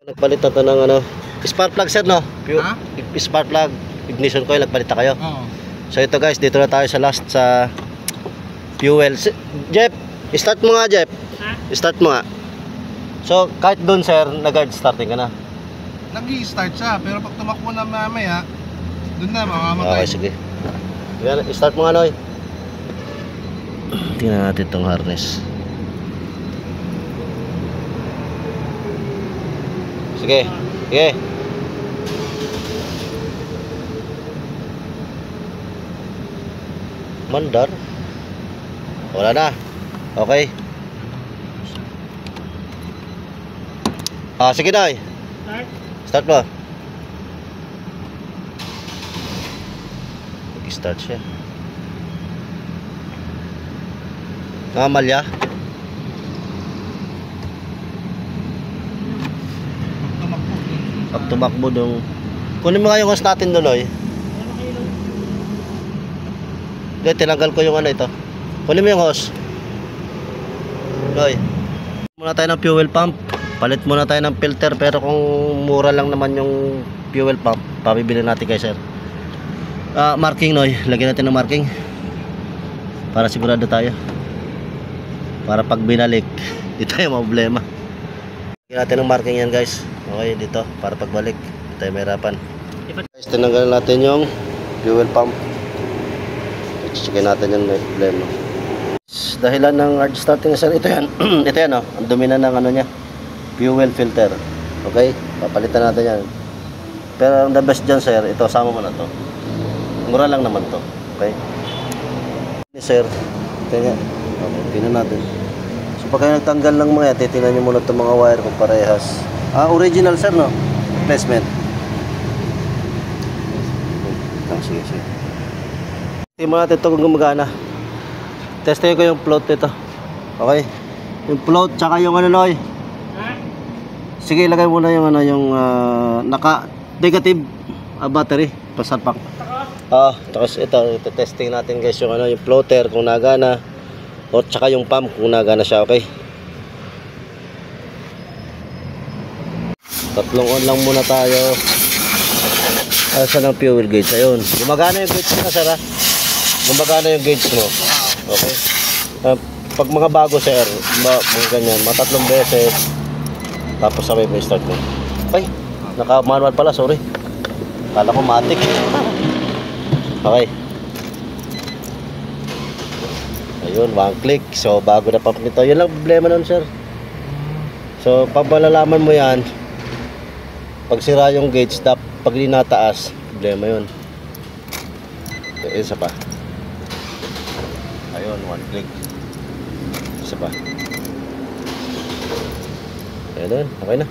Nagpalit na to ng ano, spark plug sir, no? Ha? Spark plug, ignition coil, nagpalit na kayo. Oo. So ito guys, dito na tayo sa last sa fuel. Jeff, start mo nga Jeff. Ha? Start mo nga. So kahit doon sir, nag-guard starting ka na. Nag-i-start siya, pero pag tumakbo na mamaya, doon na mamamatay. Okay, sige. Yan, start mo nga Noy. Tingnan natin itong harness. Sige, sige. Mandar. Wala na. Okay. Sige Noy. Start. Start mo. Mag-start siya. Nakamalya. Tumakbo. Pag tumakbo dong. Kunin mo nga yung hose natin doon, Noy. Hindi, tinanggal ko yung ano ito. Kunin mo yung hose. Noy. Muna tayo ng fuel pump. Palit muna tayo ng filter. Pero kung mura lang naman yung fuel pump, pabibili natin guys, sir. Marking, Noy. Lagyan natin ng marking. Para sigurado tayo. Para pag binalik, di tayo problema. Lagyan natin ng marking yan guys. Okay, dito. Para pagbalik, di tayo mahirapan. Guys, tinanggal natin yung fuel pump. Checkin natin yung may problema. Dahilan ng hard starting sir, ito yan. Ito yan, oh. Ang dumi na ng ano niya, fuel filter. Okay, papalitan natin yan. Pero ang the best dyan sir, ito, sama mo na to. Mura lang naman to. Okay, sir, kaya okay, tingnan natin. So pag kayo nagtanggal ng mga yan, titingnan nyo muna itong mga wire kung parehas. Original sir, no? Replacement. Sige, sige. Tingnan natin ito kung gumagana. Testin ko yung float nito. Okay, yung float tsaka yung ano Noy. Sige, ilagay muna yung ano, yung naka negative battery pasalpak. Tapos ito testing natin guys yung ano, yung floater kung nagana o tsaka yung pump kung nagana siya. Okay, tatlong on lang muna tayo. Saan ang fuel gauge? Ayun, gumagana yung gauge na sir, ha? Gumagana yung gauge mo. Okay, pag mga bago sir, mga ganyan, matatlong beses tapos sabay may start mo. Ay, naka manual pala, sorry, kala ko matic. Okay, ayun, one click. So bago na pump nito, yun lang problema nun sir. So pag malalaman mo yan, pag sira yung gauge, pag linataas, problema yun. Isa pa. Ayun, one click. Isa pa. Ayun, okay na.